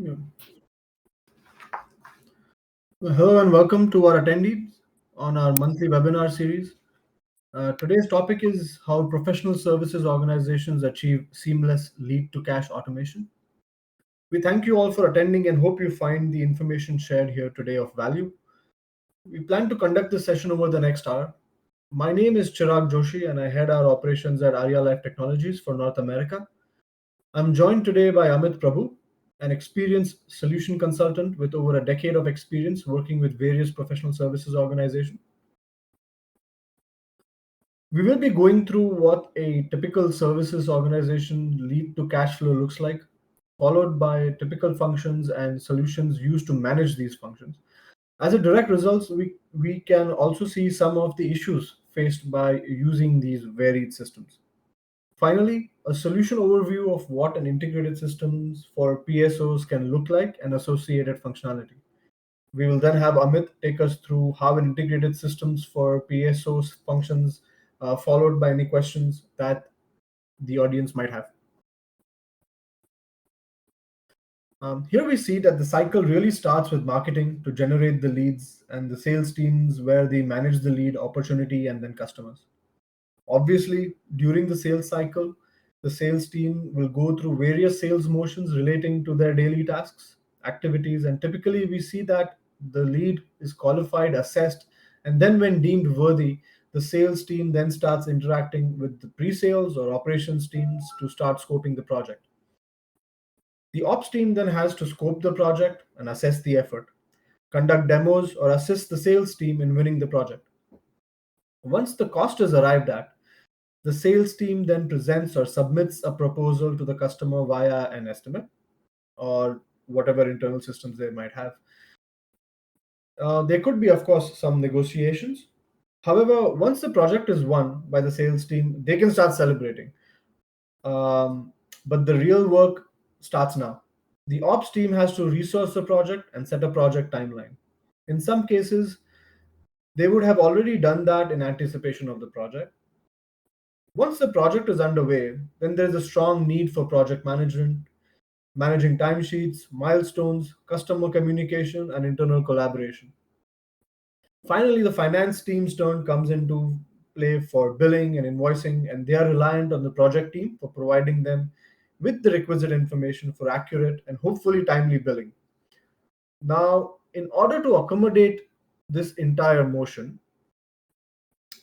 Yeah. Well, hello and welcome to our attendees on our monthly webinar series. Today's topic is how professional services organizations achieve seamless lead to cash automation. We thank you all for attending and hope you find the information shared here today of value. We plan to conduct this session over the next hour. My name is Chirag Joshi and I head our operations at Arya Life Technologies for North America. I'm joined today by Amit Prabhu, an experienced solution consultant with over a decade of experience working with various professional services organizations. We will be going through what a typical services organization lead to cash flow looks like, followed by typical functions and solutions used to manage these functions. As a direct result, we can also see some of the issues faced by using these varied systems. Finally, a solution overview of what an integrated systems for PSOs can look like and associated functionality. We will then have Amit take us through how an integrated systems for PSOs functions, followed by any questions that the audience might have. Here we see that the cycle really starts with marketing to generate the leads and the sales teams where they manage the lead opportunity and then customers. Obviously, during the sales cycle, the sales team will go through various sales motions relating to their daily tasks, activities, and typically we see that the lead is qualified, assessed, and then when deemed worthy, the sales team then starts interacting with the pre-sales or operations teams to start scoping the project. The ops team then has to scope the project and assess the effort, conduct demos, or assist the sales team in winning the project. Once the cost is arrived at, the sales team then presents or submits a proposal to the customer via an estimate or whatever internal systems they might have. There could be, of course, some negotiations. However, once the project is won by the sales team, they can start celebrating. Um, but the real work starts now. The ops team has to resource the project and set a project timeline. In some cases, they would have already done that in anticipation of the project. Once the project is underway, then there is a strong need for project management, managing timesheets, milestones, customer communication, and internal collaboration. Finally, the finance team's turn comes into play for billing and invoicing, and they are reliant on the project team for providing them with the requisite information for accurate and hopefully timely billing. Now, in order to accommodate this entire motion,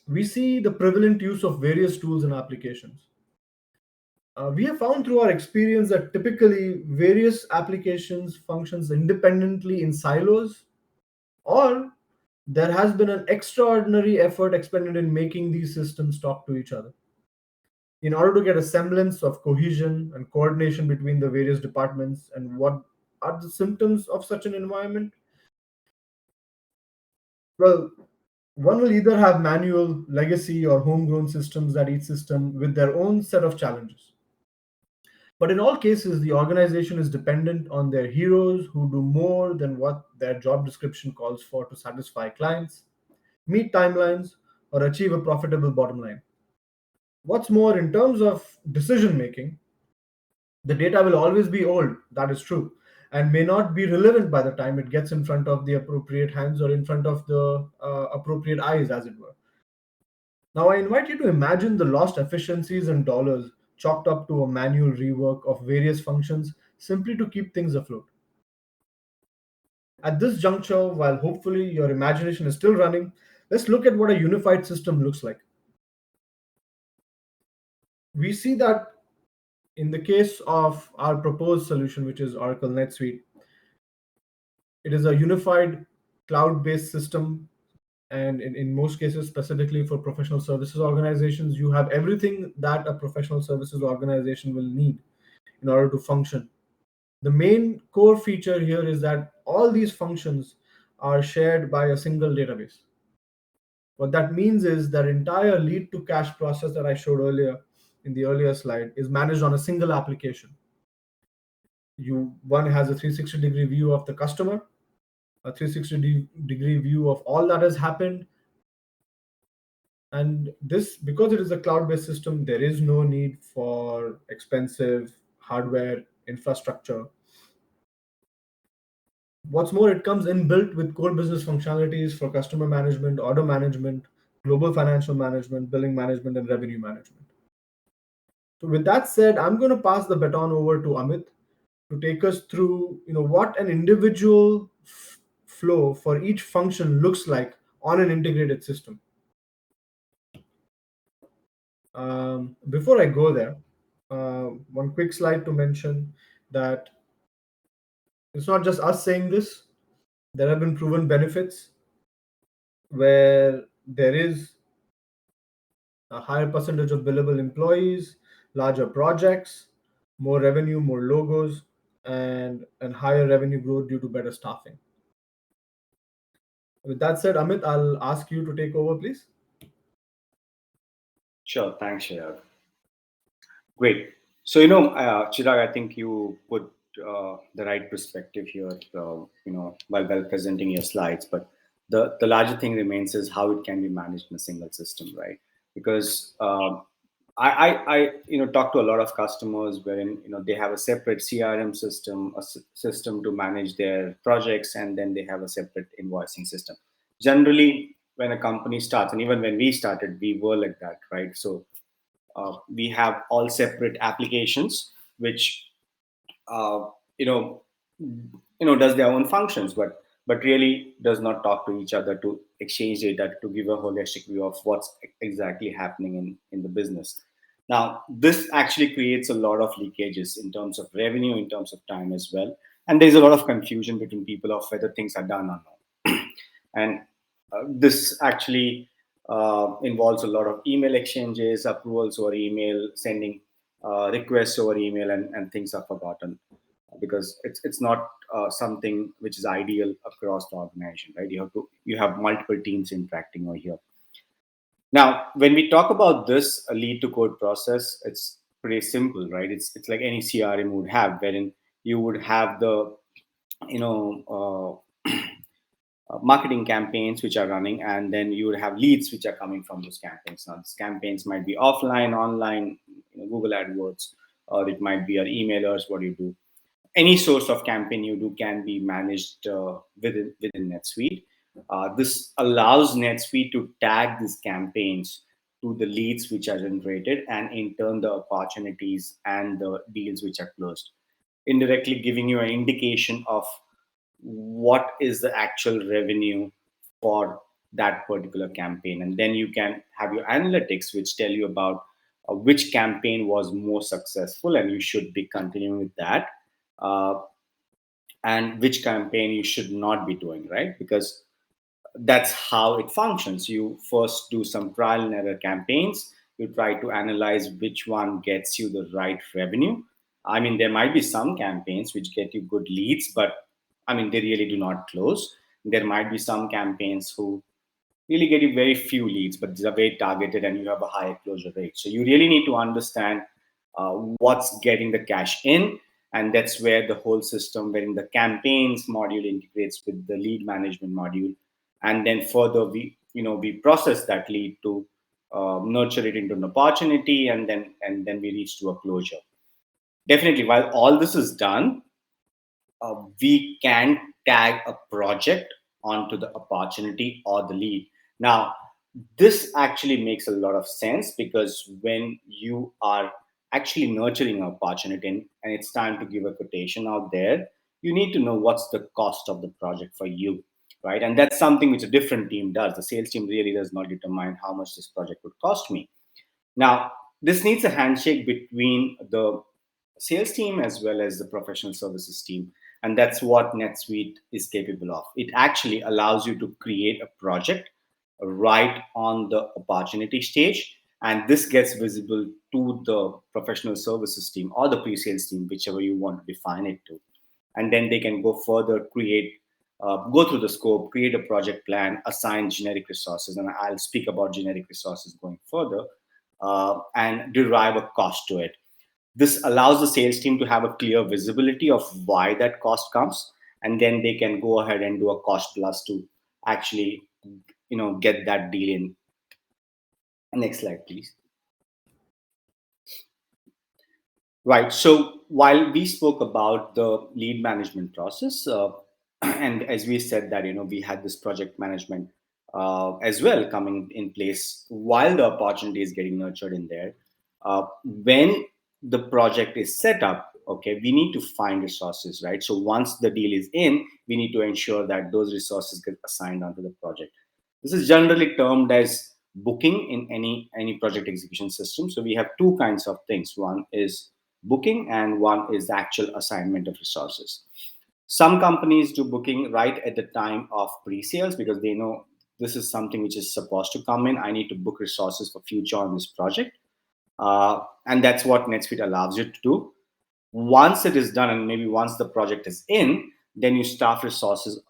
we see the prevalent use of various tools and applications. We have found through our experience that typically various applications functions independently in silos, or there has been an extraordinary effort expended in making these systems talk to each other. In order to get a semblance of cohesion and coordination between the various departments, and what are the symptoms of such an environment? Well, one will either have manual, legacy, or homegrown systems that each system with their own set of challenges. But in all cases, the organization is dependent on their heroes who do more than what their job description calls for to satisfy clients, meet timelines, or achieve a profitable bottom line. What's more, in terms of decision making, the data will always be old, that is true, and may not be relevant by the time it gets in front of the appropriate hands or in front of the appropriate eyes, as it were. Now, I invite you to imagine the lost efficiencies and dollars chalked up to a manual rework of various functions simply to keep things afloat. At this juncture, while hopefully your imagination is still running, let's look at what a unified system looks like. We see that in the case of our proposed solution, which is Oracle NetSuite, it is a unified cloud based system. And in most cases, specifically for professional services organizations, you have everything that a professional services organization will need in order to function. The main core feature here is that all these functions are shared by a single database. What that means is that entire lead to cash process that I showed earlier in the earlier slide is managed on a single application. One has a 360-degree view of the customer, a 360-degree view of all that has happened, and this, because it is a cloud-based system, there is no need for expensive hardware infrastructure. What's more, it comes inbuilt with core business functionalities for customer management, order management, global financial management, billing management, and revenue management. So with that said, I'm going to pass the baton over to Amit to take us through, what an individual flow for each function looks like on an integrated system. Before I go there, one quick slide to mention that it's not just us saying this. There have been proven benefits where there is a higher percentage of billable employees, larger projects, more revenue, more logos, and higher revenue growth due to better staffing. With that said, Amit, I'll ask you to take over, please. Sure, thanks, Shayag. Great. So, Chirag, I think you put the right perspective here, while presenting your slides. But the larger thing remains is how it can be managed in a single system, right? Because I talk to a lot of customers wherein they have a separate CRM system, system to manage their projects, and then they have a separate invoicing system. Generally, when a company starts, and even when we started, we were like that, right? So we have all separate applications which uh, you know does their own functions, but really does not talk to each other to exchange data to give a holistic view of what's exactly happening in the business. Now this actually creates a lot of leakages in terms of revenue, in terms of time as well, and there's a lot of confusion between people of whether things are done or not. And this actually involves a lot of email exchanges, approvals over email, sending requests over email, and things are forgotten because it's not something which is ideal across the organization, right? You have multiple teams interacting over here. Now, when we talk about this lead to code process, it's pretty simple, right? It's like any CRM would have, wherein you would have the you know marketing campaigns which are running, and then you would have leads which are coming from those campaigns. Now these campaigns might be offline, online, Google AdWords, or it might be your emailers. What you do, any source of campaign you do can be managed within NetSuite. This allows NetSuite to tag these campaigns to the leads which are generated, and in turn the opportunities and the deals which are closed, indirectly giving you an indication of what is the actual revenue for that particular campaign. And then you can have your analytics which tell you about which campaign was more successful and you should be continuing with that, uh, and which campaign you should not be doing, right? Because that's how it functions. You first do some trial and error campaigns. You try to analyze which one gets you the right revenue. I mean, there might be some campaigns which get you good leads, but I mean, they really do not close. There might be some campaigns who really get you very few leads, but they're very targeted and you have a higher closure rate. So you really need to understand what's getting the cash in. And that's where the whole system, wherein the campaigns module integrates with the lead management module. And then further, we process that lead to nurture it into an opportunity, and then we reach to a closure. Definitely, while all this is done, we can tag a project onto the opportunity or the lead. Now, this actually makes a lot of sense because when you are actually nurturing an opportunity, and it's time to give a quotation out there, you need to know what's the cost of the project for you, right? And that's something which a different team does. The sales team really does not determine how much this project would cost me. Now, this needs a handshake between the sales team as well as the professional services team. And that's what NetSuite is capable of. It actually allows you to create a project right on the opportunity stage. And this gets visible to the professional services team or the pre sales team, whichever you want to define it to. And then they can go further, go through the scope, create a project plan, assign generic resources. And I'll speak about generic resources going further, and derive a cost to it. This allows the sales team to have a clear visibility of why that cost comes, and then they can go ahead and do a cost plus to actually, get that deal in. Next slide, please. Right. So while we spoke about the lead management process, And as we said that, we had this project management as well coming in place while the opportunity is getting nurtured in there. When the project is set up, okay, we need to find resources, right? So once the deal is in, we need to ensure that those resources get assigned onto the project. This is generally termed as booking in any project execution system. So we have two kinds of things. One is booking, and one is the actual assignment of resources. Some companies do booking right at the time of pre-sales because they know this is something which is supposed to come in. I need to book resources for future on this project, and that's what NetSuite allows you to do. Once it is done, and maybe once the project is in, then you staff resources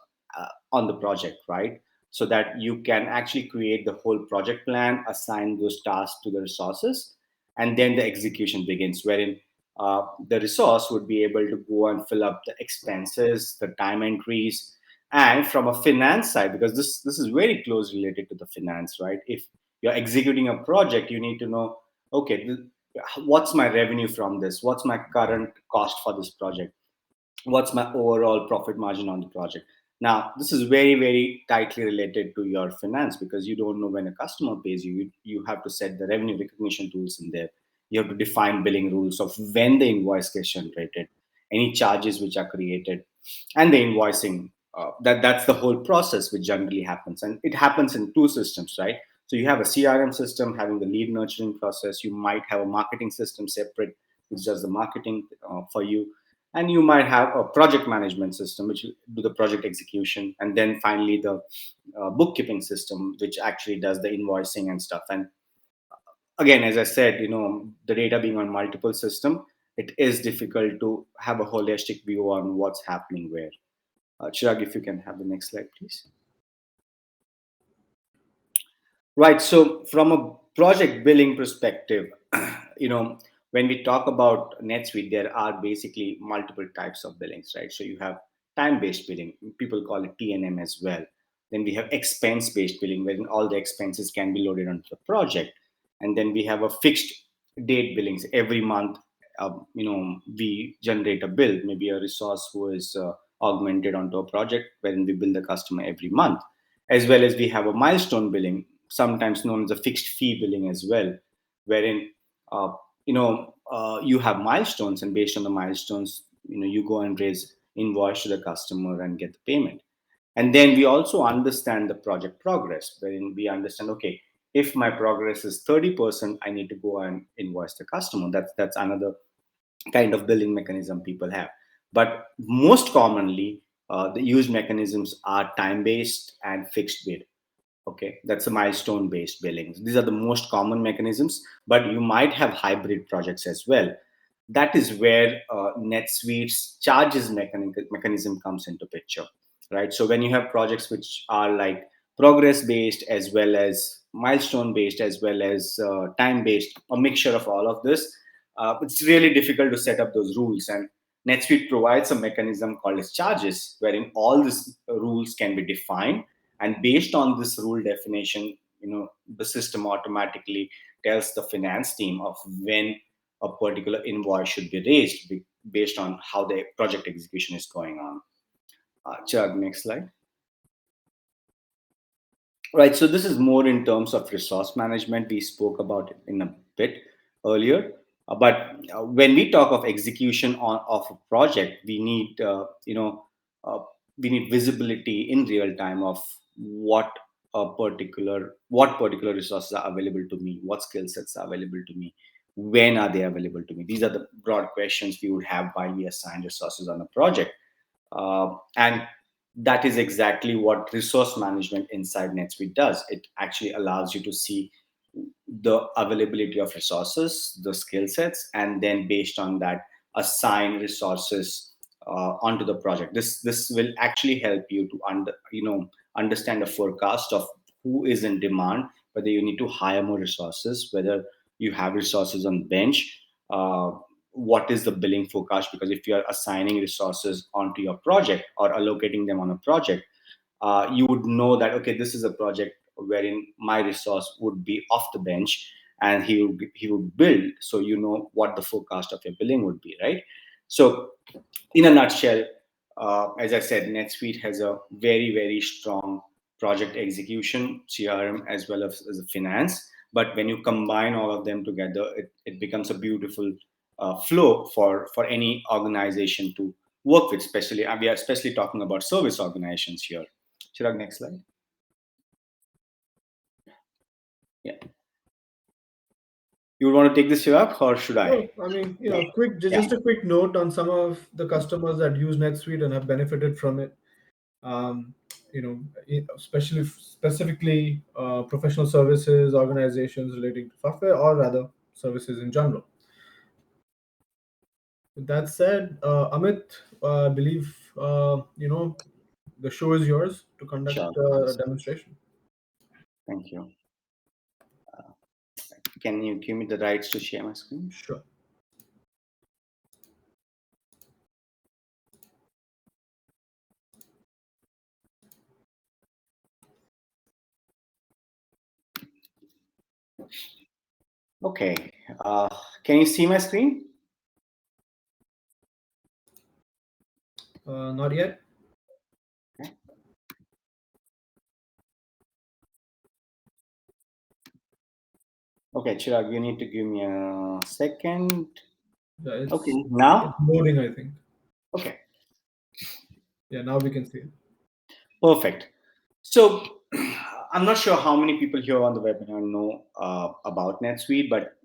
on the project, right? So that you can actually create the whole project plan, assign those tasks to the resources, and then the execution begins, wherein the resource would be able to go and fill up the expenses, the time entries, and from a finance side, because this is very close related to the finance, right? If you're executing a project, you need to know, okay, what's my revenue from this? What's my current cost for this project? What's my overall profit margin on the project? Now this is very, very tightly related to your finance, because you don't know when a customer pays you. You have to set the revenue recognition tools in there. You have to define billing rules of when the invoice gets generated, any charges which are created, and the invoicing. That's the whole process which generally happens, and it happens in two systems, right? So you have a CRM system having the lead nurturing process. You might have a marketing system separate, which does the marketing for you, and you might have a project management system which will do the project execution, and then finally the bookkeeping system which actually does the invoicing and stuff. And again, as I said, the data being on multiple system, it is difficult to have a holistic view on what's happening where. Chirag, if you can have the next slide, please. Right. So from a project billing perspective, when we talk about NetSuite, there are basically multiple types of billings, right? So you have time-based billing. People call it TNM as well. Then we have expense-based billing, wherein all the expenses can be loaded onto the project. And then we have a fixed date billings. Every month, we generate a bill, maybe a resource who is augmented onto a project, wherein we bill the customer every month. As well as we have a milestone billing, sometimes known as a fixed fee billing as well, wherein you have milestones, and based on the milestones, you go and raise invoice to the customer and get the payment. And then we also understand the project progress, wherein we understand, okay, if my progress is 30%, I need to go and invoice the customer. That's another kind of billing mechanism people have. But most commonly, the used mechanisms are time based and fixed bid. Okay, that's a milestone based billings. These are the most common mechanisms, but you might have hybrid projects as well. That is where NetSuite's charges mechanism comes into picture, right? So when you have projects which are like progress based as well as milestone based as well as time based, a mixture of all of this, it's really difficult to set up those rules. And NetSuite provides a mechanism called as charges, wherein all these rules can be defined, and based on this rule definition, the system automatically tells the finance team of when a particular invoice should be raised based on how the project execution is going on. Chad, next slide. Right, so this is more in terms of resource management. We spoke about it in a bit earlier. But when we talk of execution of a project, we need, uh, we need visibility in real time of what particular resources are available to me, what skill sets are available to me, when are they available to me. These are the broad questions we would have while we assign resources on a project. And that is exactly what resource management inside NetSuite does. It actually allows you to see the availability of resources, the skill sets, and then based on that, assign resources onto the project. This will actually help you to understand a forecast of who is in demand, whether you need to hire more resources, whether you have resources on bench. What is the billing forecast? Because if you are assigning resources onto your project or allocating them on a project, you would know that, okay, this is a project wherein my resource would be off the bench and he would build, so you know what the forecast of your billing would be, right? So in a nutshell, as I said, NetSuite has a very, very strong project execution, CRM, as a finance. But when you combine all of them together, it becomes a beautiful flow for any organization to work with. Especially, we are especially talking about service organizations here. Chirag, next slide. Yeah, you would want to take this, Chirag, or should I? No, I mean, Yeah, just a quick note on some of the customers that use NetSuite and have benefited from it. Um, especially specifically professional services organizations relating to software, or rather services in general. With that said, Amit, I believe the show is yours to conduct sure. a demonstration. Thank you. Can you give me the rights to share my screen? Sure. Okay. Uh, can you see my screen? Not yet. Okay, Chirag, you need to give me a second. Yeah, Okay, it's now? loading, I think. Okay, Yeah, now we can see it. perfect. So, I'm not sure how many people here on the webinar know about NetSuite, but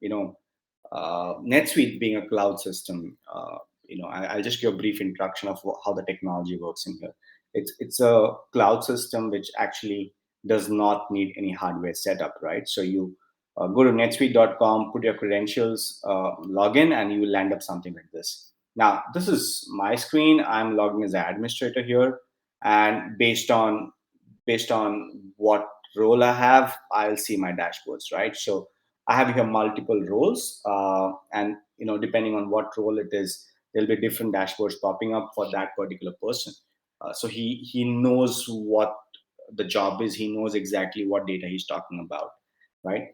NetSuite being a cloud system, I'll just give a brief introduction of how the technology works in here. It's a cloud system which actually does not need any hardware setup, right? So you go to netsuite.com, put your credentials, log in, and you will land up something like this. Now, this is my screen. I'm logged in as an administrator here, and based on what role I have, I'll see my dashboards, right? So I have here multiple roles, and depending on what role it is, there'll be different dashboards popping up for that particular person. So he knows what the job is. He knows exactly what data he's talking about, right?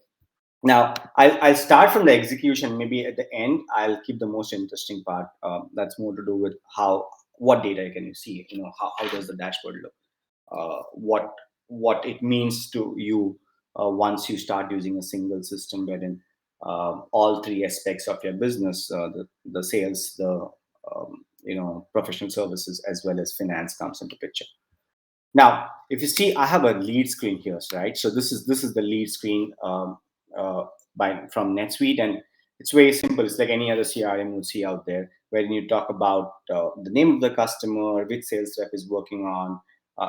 Now I'll start from the execution. Maybe at the end, I'll keep the most interesting part. That's more to do with what data can you see. How does the dashboard look? What it means to you once you start using a single system wherein all three aspects of your business, the sales, the professional services, as well as finance comes into picture. Now, if you see, I have a lead screen here, right? So this is the lead screen by from NetSuite, and it's very simple. It's like any other CRM you see out there, wherein you talk about the name of the customer, which sales rep is working on.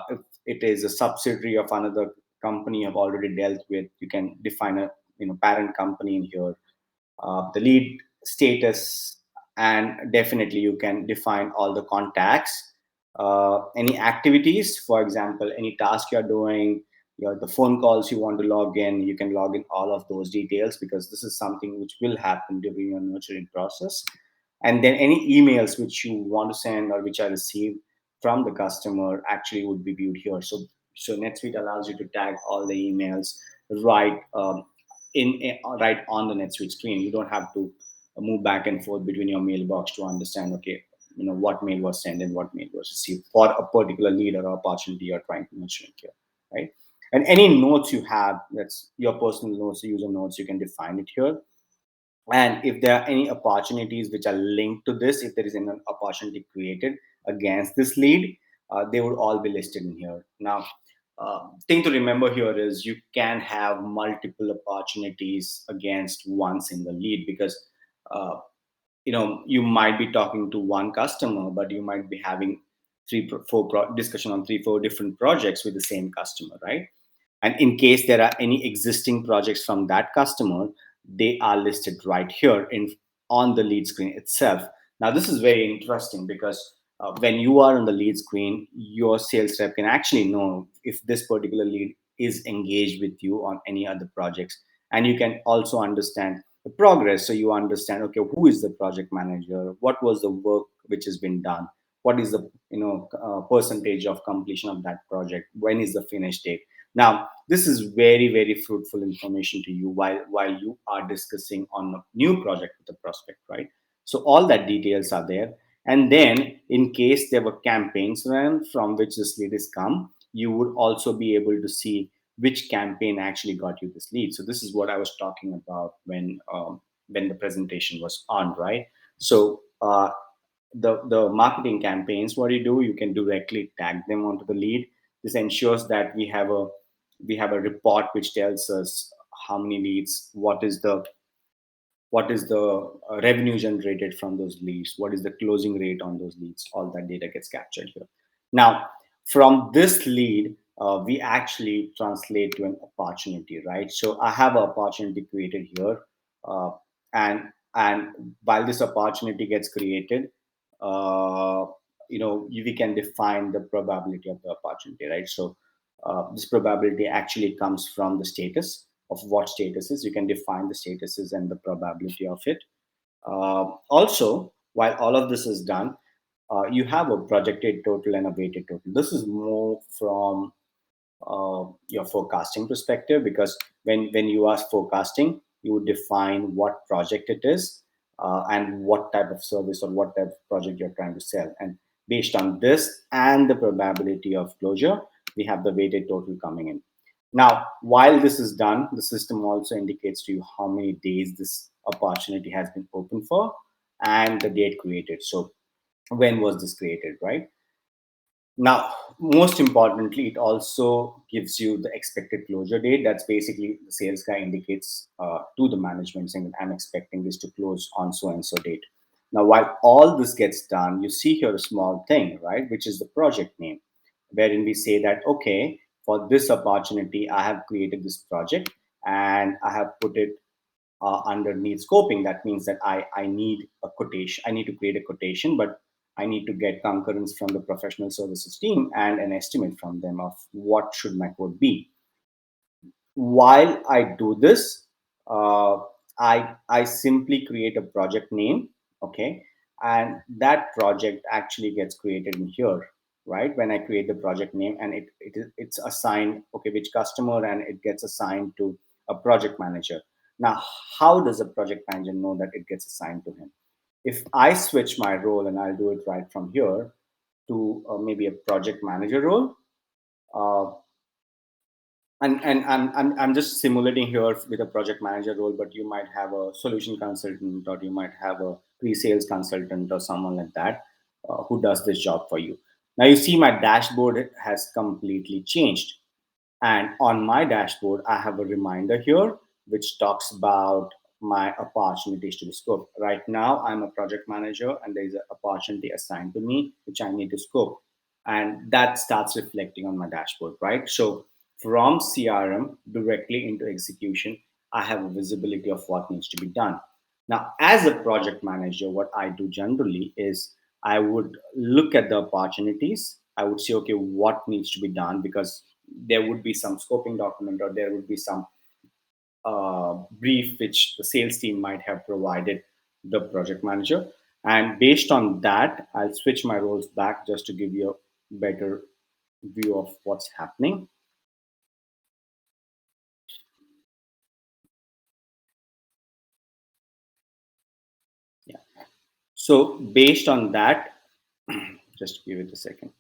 If it is a subsidiary of another company you've already dealt with, you can define a parent company in here, the lead status, and definitely you can define all the contacts, any activities, for example, any task you're doing, the phone calls you want to log in, you can log in all of those details, because this is something which will happen during your nurturing process. And then any emails which you want to send or which are received from the customer actually would be viewed here. So NetSuite allows you to tag all the emails right right on the NetSuite screen. You don't have to move back and forth between your mailbox to understand, okay, what mail was sent and what mail was received for a particular lead or opportunity you're trying to nurture here, right? And any notes you have, that's your personal notes, user notes, you can define it here. And if there are any opportunities which are linked to this, if there is an opportunity created against this lead, they would all be listed in here. Now, thing to remember here is you can have multiple opportunities against one single lead, because uh, you might be talking to one customer, but you might be having discussion on 3 4 different projects with the same customer, right? And in case there are any existing projects from that customer, they are listed right here in on the lead screen itself. Now this is very interesting, because when you are on the lead screen, your sales rep can actually know if this particular lead is engaged with you on any other projects. And you can also understand the progress. So you understand, okay, who is the project manager, what was the work which has been done, what is the percentage of completion of that project, when is the finish date. Now, this is very, very fruitful information to you while you are discussing on a new project with the prospect, right? So all that details are there. And then, in case there were campaigns run from which this lead is come, you would also be able to see which campaign actually got you this lead. So this is what I was talking about when the presentation was on, right? So the marketing campaigns, what you do, you can directly tag them onto the lead. This ensures that we have a report which tells us how many leads, what is the revenue generated from those leads, what is the closing rate on those leads. All that data gets captured here. Now, from this lead, we actually translate to an opportunity, right? So I have an opportunity created here, uh, and while this opportunity gets created, uh, we can define the probability of the opportunity, right? So this probability actually comes from the status of what statuses. You can define the statuses and the probability of it. Also, while all of this is done, you have a projected total and a weighted total. This is more from your forecasting perspective, because when you are forecasting, you would define what project it is, and what type of service or what type of project you're trying to sell. And based on this and the probability of closure, we have the weighted total coming in. Now, while this is done, the system also indicates to you how many days this opportunity has been open for and the date created. So when was this created, right? Now, most importantly, it also gives you the expected closure date. That's basically the sales guy indicates to the management saying that I'm expecting this to close on so and so date. Now, while all this gets done, you see here a small thing, right, which is the project name, wherein we say that, okay, for this opportunity, I have created this project and I have put it underneath scoping. That means that I need a quotation. I need to create a quotation, but I need to get concurrence from the professional services team and an estimate from them of what should my quote be. While I do this, I simply create a project name, okay, and that project actually gets created in here, right? When I create the project name, and it's assigned, okay, which customer, and it gets assigned to a project manager. Now, how does a project manager know that it gets assigned to him? If I switch my role, and I'll do it right from here to maybe a project manager role. Uh, and I'm just simulating here with a project manager role, but you might have a solution consultant, or you might have a pre-sales consultant or someone like that, who does this job for you. Now you see my dashboard has completely changed, and on my dashboard I have a reminder here which talks about my opportunities to the scope. Right now I'm a project manager and there is an opportunity assigned to me which I need to scope, and that starts reflecting on my dashboard, right? So from CRM directly into execution, I have a visibility of what needs to be done. Now, as a project manager, what I do generally is I would look at the opportunities. I would say, okay, what needs to be done, because there would be some scoping document, or there would be some brief which the sales team might have provided the project manager. And based on that, I'll switch my roles back just to give you a better view of what's happening. Yeah. So based on that, just give it a second.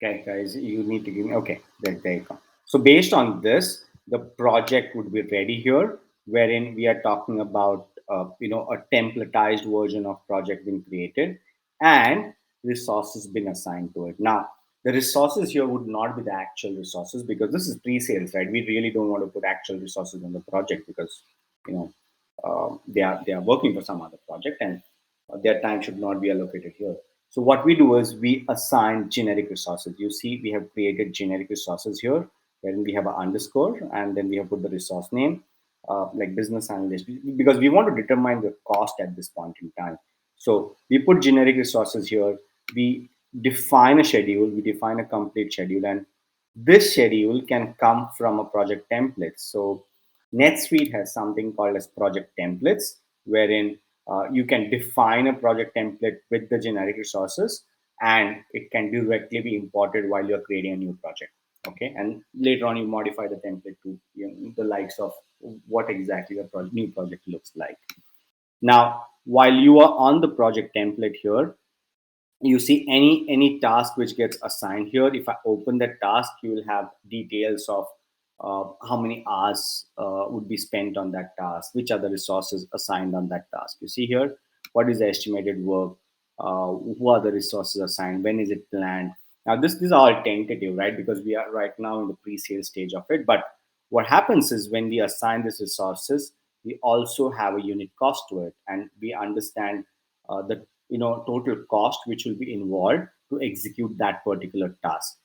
Okay, guys, you need to give me. Okay, there you go. So based on this, the project would be ready here, wherein we are talking about a templatized version of project being created and resources been assigned to it. Now, the resources here would not be the actual resources, because this is pre-sales, right? We really don't want to put actual resources on the project, because you know they are working for some other project, and their time should not be allocated here. So what we do is we assign generic resources. You see, we have created generic resources here, wherein we have an underscore, and then we have put the resource name, like business analyst, because we want to determine the cost at this point in time. So we put generic resources here. We define a schedule. We define a complete schedule, and this schedule can come from a project template. So NetSuite has something called as project templates, wherein you can define a project template with the generic resources, and it can directly be imported while you're creating a new project. Okay, and later on you modify the template to the likes of what exactly the new project looks like. Now, while you are on the project template here, you see any task which gets assigned here. If I open that task, you will have details of how many hours would be spent on that task, which are the resources assigned on that task. You see here what is the estimated work, who are the resources assigned, when is it planned. Now this is all tentative, right, because we are right now in the pre-sale stage of it. But what happens is when we assign these resources, we also have a unit cost to it, and we understand the total cost which will be involved to execute that particular task.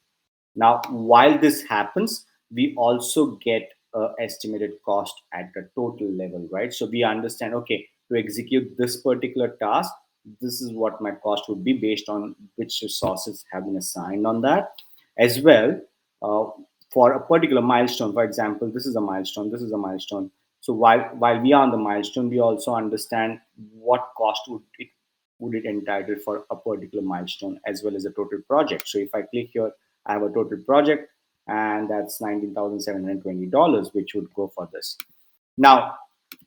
Now, while this happens, we also get estimated cost at the total level, right? So we understand, okay, to execute this particular task, this is what my cost would be based on which resources have been assigned on that. As well, uh, for a particular milestone, for example, this is a milestone, this is a milestone. So while we are on the milestone, we also understand what cost would it entitle for a particular milestone as well as a total project. So if I click here, I have a total project, and that's $19,720, which would go for this. Now,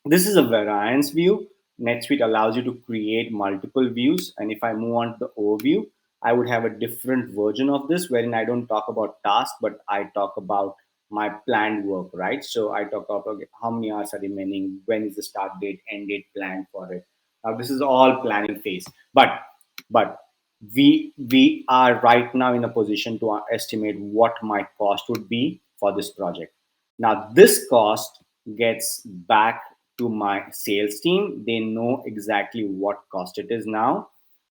this is a variance view. NetSuite allows you to create multiple views. And if I move on to the overview, I would have a different version of this wherein I don't talk about task, but I talk about my planned work, right? So I talk about, okay, how many hours are remaining, when is the start date, end date planned for it. Now this is all planning phase. But we are right now in a position to estimate what my cost would be for this project. Now this cost gets back to my sales team. They know exactly what cost it is now,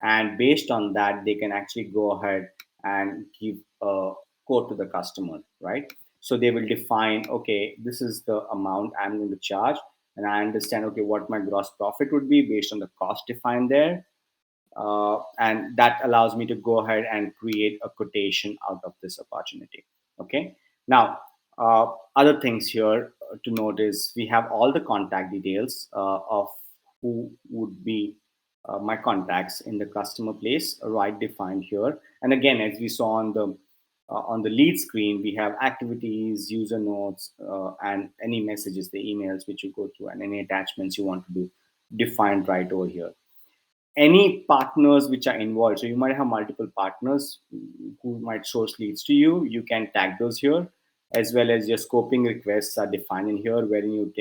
and based on that they can actually go ahead and give a quote to the customer, right? So they will define, okay, this is the amount I'm going to charge, and I understand, okay, what my gross profit would be based on the cost defined there. And that allows me to go ahead and create a quotation out of this opportunity. Okay. Now, other things here to note is we have all the contact details of who would be my contacts in the customer place, right, defined here. And again, as we saw on the lead screen, we have activities, user notes, and any messages, the emails which you go through, and any attachments you want to do defined right over here. Any partners which are involved, so you might have multiple partners who might source leads to you, you can tag those here. As well as your scoping requests are defined in here, wherein you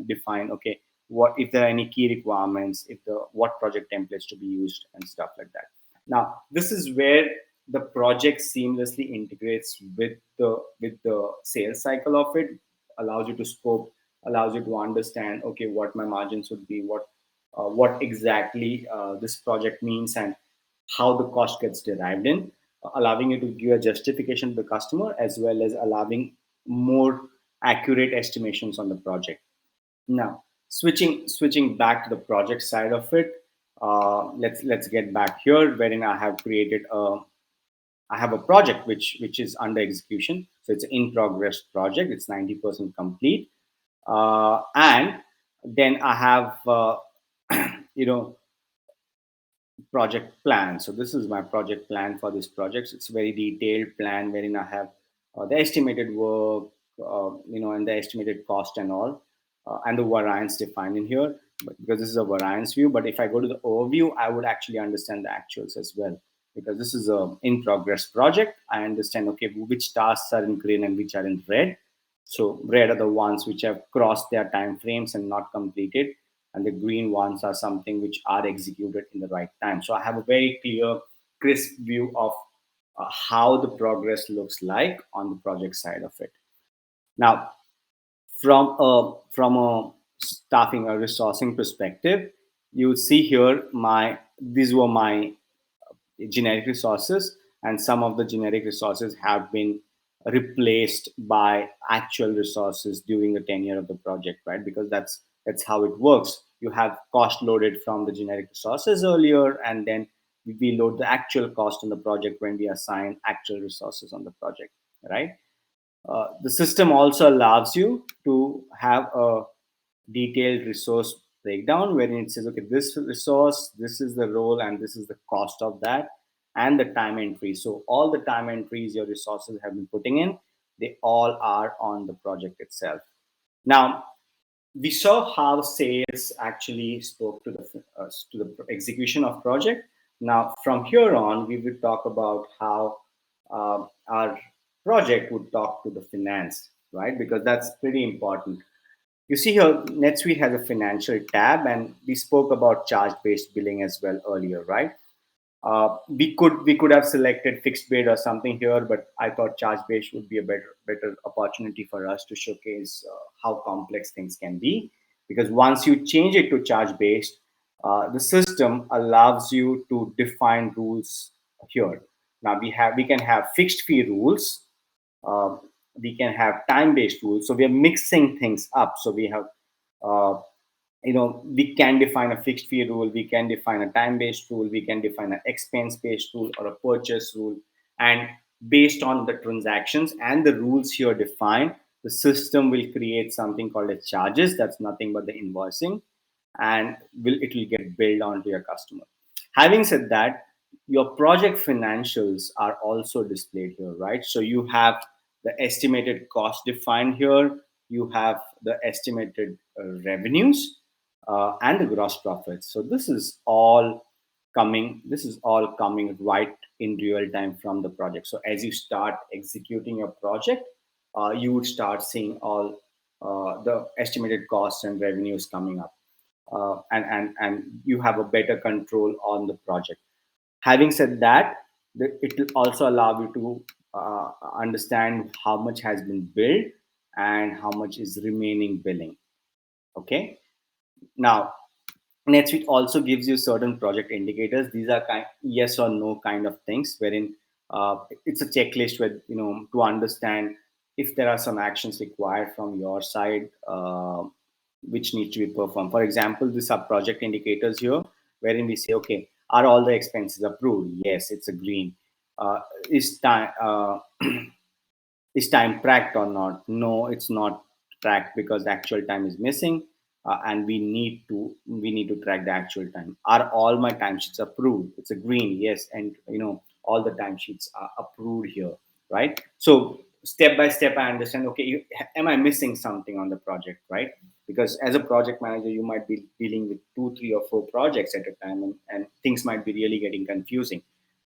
define, okay, what if there are any key requirements, if the what project templates to be used and stuff like that. Now this is where the project seamlessly integrates with the sales cycle of it, allows you to scope, allows you to understand, okay, what my margins would be, what exactly this project means, and how the cost gets derived in, allowing you to give a justification to the customer, as well as allowing more accurate estimations on the project. Now, switching back to the project side of it, let's get back here, wherein I have a project which is under execution. So it's an in progress project. It's 90% complete, and then I have you know project plan. So this is my project plan for this project. It's a very detailed plan wherein I have the estimated work, and the estimated cost and all, and the variance defined in here. But because this is a variance view, but if I go to the overview, I would actually understand the actuals as well. Because this is a in progress project, I understand, okay, which tasks are in green and which are in red. So red are the ones which have crossed their time frames and not completed, and the green ones are something which are executed in the right time. So I have a very clear, crisp view of how the progress looks like on the project side of it. Now, from a staffing or resourcing perspective, you see here these were my generic resources, and some of the generic resources have been replaced by actual resources during the tenure of the project, right? Because that's how it works. You have cost loaded from the generic resources earlier, and then we load the actual cost on the project when we assign actual resources on the project, right? The system also allows you to have a detailed resource breakdown wherein it says, okay, this resource, this is the role, and this is the cost of that. and the time entries. So all the time entries your resources have been putting in, they all are on the project itself. Now, we saw how sales actually spoke to the execution of project. Now, from here on, we will talk about how our project would talk to the finance, right? Because that's pretty important. You see here, NetSuite has a financial tab, and we spoke about charge-based billing as well earlier, right? We could have selected fixed bid or something here, but I thought charge based would be a better opportunity for us to showcase how complex things can be. Because once you change it to charge based, the system allows you to define rules here. Now we can have fixed fee rules, uh, we can have time based rules. So we are mixing things up. So we have uh, we can define a fixed fee rule, we can define a time based rule, we can define an expense based rule or a purchase rule. And based on the transactions and the rules here defined, the system will create something called as charges. That's nothing but the invoicing, and it will get billed onto your customer. Having said that, your project financials are also displayed here, right? So you have the estimated cost defined here, you have the estimated revenues, and the gross profits. So this is all coming right in real time from the project. So as you start executing your project, you would start seeing all the estimated costs and revenues coming up, and you have a better control on the project. Having said that, it will also allow you to understand how much has been billed and how much is remaining billing. Okay. Now, NetSuite also gives you certain project indicators. These are yes or no kind of things, wherein it's a checklist where to understand if there are some actions required from your side, which need to be performed. For example, these are project indicators here, wherein we say, okay, are all the expenses approved? Yes, it's a green. Is time is time tracked or not? No, it's not tracked because the actual time is missing, and we need to track the actual time. Are all my timesheets approved? It's a green, yes, and all the timesheets are approved here, right? So step by step, I understand. Okay, am I missing something on the project, right? Because as a project manager, you might be dealing with 2, 3, or 4 projects at a time, and things might be really getting confusing.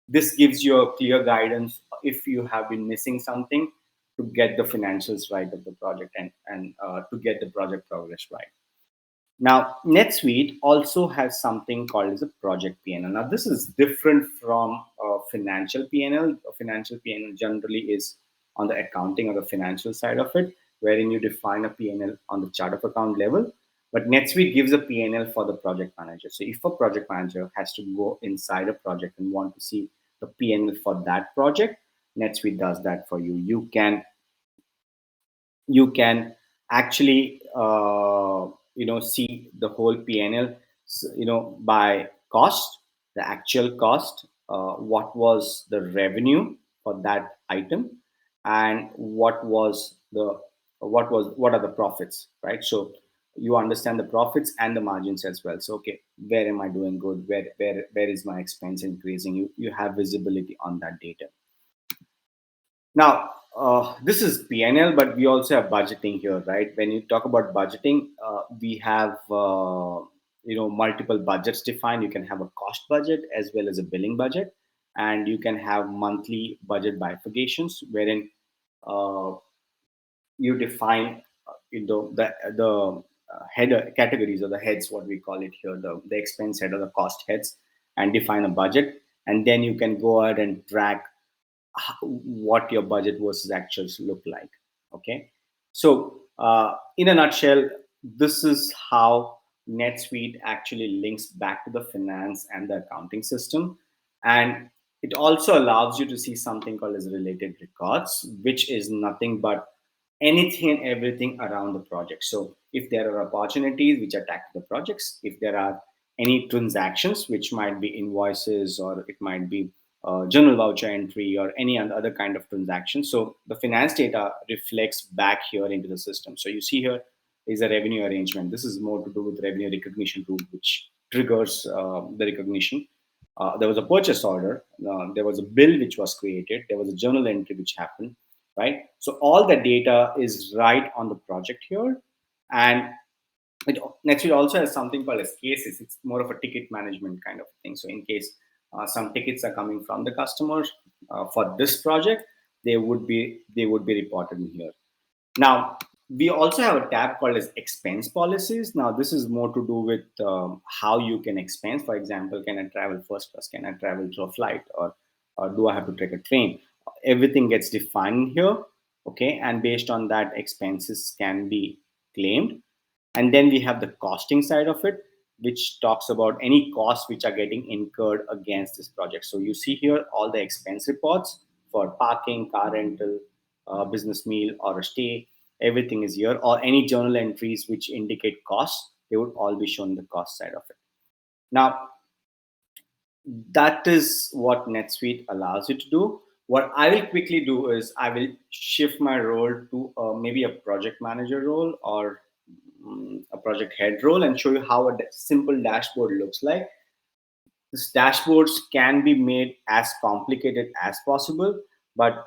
This gives you a clear guidance if you have been missing something, to get the financials right of the project, and to get the project progress right. Now, NetSuite also has something called as a project P&L. Now, this is different from financial P&L. A financial P&L generally is on the accounting or the financial side of it, wherein you define a P&L on the chart of account level. But NetSuite gives a P&L for the project manager. So if a project manager has to go inside a project and want to see the P&L for that project, NetSuite does that for you. You can actually see the whole PNL, by cost, the actual cost, what was the revenue for that item, and what are the profits, right? So you understand the profits and the margins as well. So okay, where am I doing good, where is my expense increasing? You have visibility on that data. Now, this is PNL, but we also have budgeting here, right? When you talk about budgeting, we have multiple budgets defined. You can have a cost budget as well as a billing budget, and you can have monthly budget bifurcations, wherein uh, you define the header categories, or the heads, what we call it here, the expense head or the cost heads, and define a budget, and then you can go ahead and track what your budget versus actuals look like. Okay, so in a nutshell, this is how NetSuite actually links back to the finance and the accounting system. And it also allows you to see something called as related records, which is nothing but anything and everything around the project. So if there are opportunities which are tagged to the projects, if there are any transactions, which might be invoices, or it might be general voucher entry, or any other kind of transaction. So the finance data reflects back here into the system. So you see here is a revenue arrangement. This is more to do with revenue recognition rule, which triggers the recognition. there was a purchase order, there was a bill which was created, there was a journal entry which happened, right? So all the data is right on the project here. And it, NetSuite also has something called as cases. It's more of a ticket management kind of thing. So in case some tickets are coming from the customers for this project, they would be reported in here. Now, we also have a tab called as expense policies. Now, this is more to do with how you can expense. For example, can I travel first class? Can I travel through a flight? Or do I have to take a train? Everything gets defined here. Okay. And based on that, expenses can be claimed. And then we have the costing side of it, which talks about any costs which are getting incurred against this project. So you see here all the expense reports for parking, car rental, business meal, or a stay. Everything is here, or any journal entries which indicate costs, they would all be shown the cost side of it. Now, that is what NetSuite allows you to do. What I will quickly do is I will shift my role to maybe a project manager role or a project head role and show you how a simple dashboard looks like. These dashboards can be made as complicated as possible, but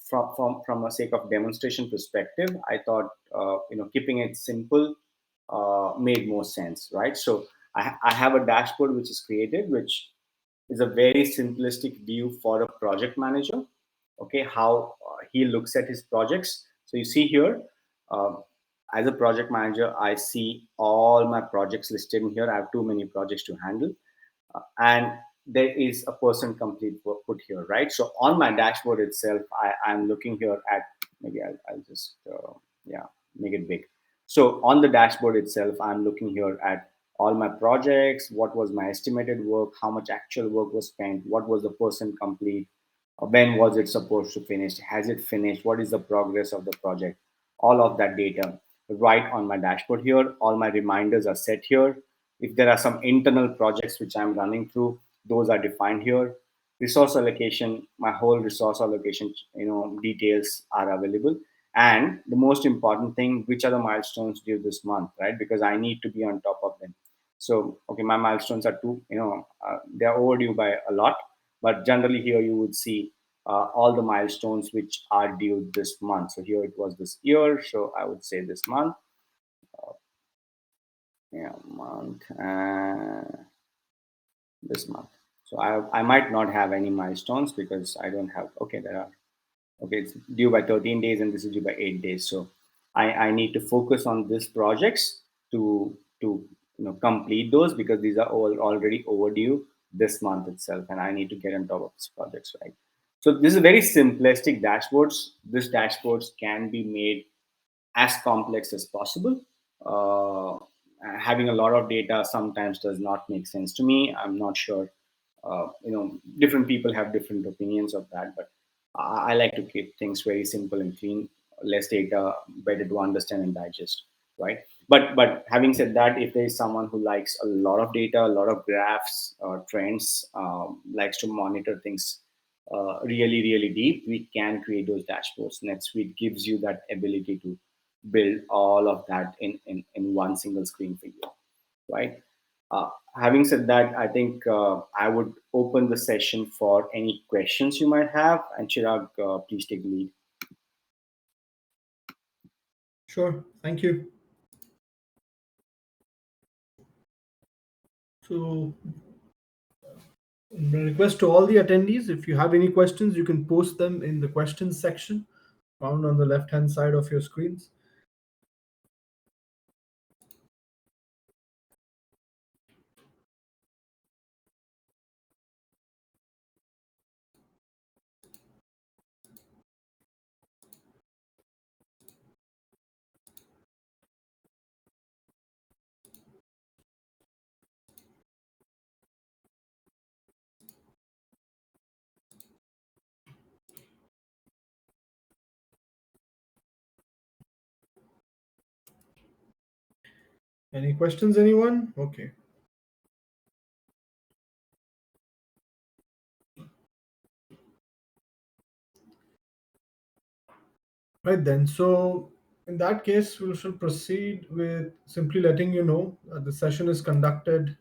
from a sake of demonstration perspective, I thought keeping it simple made more sense, right? So I have a dashboard which is created, which is a very simplistic view for a project manager. Okay, how he looks at his projects. So you see here, uh, as a project manager, I see all my projects listed in here. I have too many projects to handle, and there is a person complete work put here, right? So on my dashboard itself, I'm looking here at, maybe I'll just yeah, make it big. So on the dashboard itself, I'm looking here at all my projects, what was my estimated work, how much actual work was spent, what was the person complete, when was it supposed to finish, has it finished, what is the progress of the project, all of that data right on my dashboard here. All my reminders are set here. If there are some internal projects which I'm running through, those are defined here. Resource allocation, my whole resource allocation, details are available. And the most important thing, which are the milestones due this month, right? Because I need to be on top of them. So, okay, my milestones are they're overdue by a lot, but generally here you would see all the milestones which are due this month. So here it was this year, so I would say this month, yeah, month, this month. So I might not have any milestones because I don't have. Okay, there are. Okay, it's due by 13 days and this is due by 8 days. So I need to focus on these projects to complete those because these are all already overdue this month itself, and I need to get on top of these projects, right? So this is very simplistic dashboards. These dashboards can be made as complex as possible. Uh, Having a lot of data sometimes does not make sense to me. I'm not sure. Different people have different opinions of that, but I like to keep things very simple and clean. Less data, better to understand and digest, right? But having said that, if there is someone who likes a lot of data, a lot of graphs or trends, likes to monitor things really really deep, we can create those dashboards. NetSuite gives you that ability to build all of that in one single screen for you, right? Having said that, I think I would open the session for any questions you might have. And Chirag, please take the lead. Sure. Thank you. So, request to all the attendees, if you have any questions, you can post them in the questions section found on the left hand side of your screens. Any questions, anyone? Okay. Right then. So, in that case, we shall proceed with simply letting you know that the session is conducted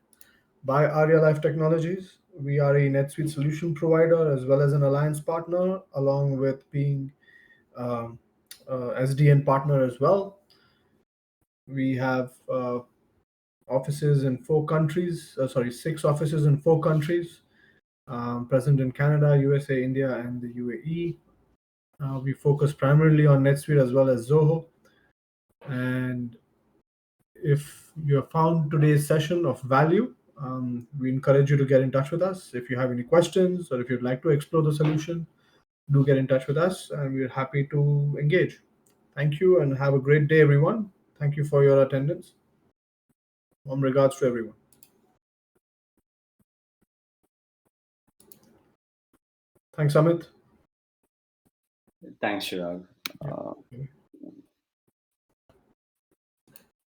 by Arya Life Technologies. We are a NetSuite solution provider as well as an alliance partner, along with being um, SDN partner as well. We have offices in 4 countries, sorry, 6 offices in 4 countries, present in Canada, USA, India, and the UAE. We focus primarily on NetSuite as well as Zoho. And if you have found today's session of value, we encourage you to get in touch with us. If you have any questions or if you'd like to explore the solution, do get in touch with us and we're happy to engage. Thank you and have a great day, everyone. Thank you for your attendance. Regards to everyone. Thanks, Amit. Thanks, Chirag. Yeah.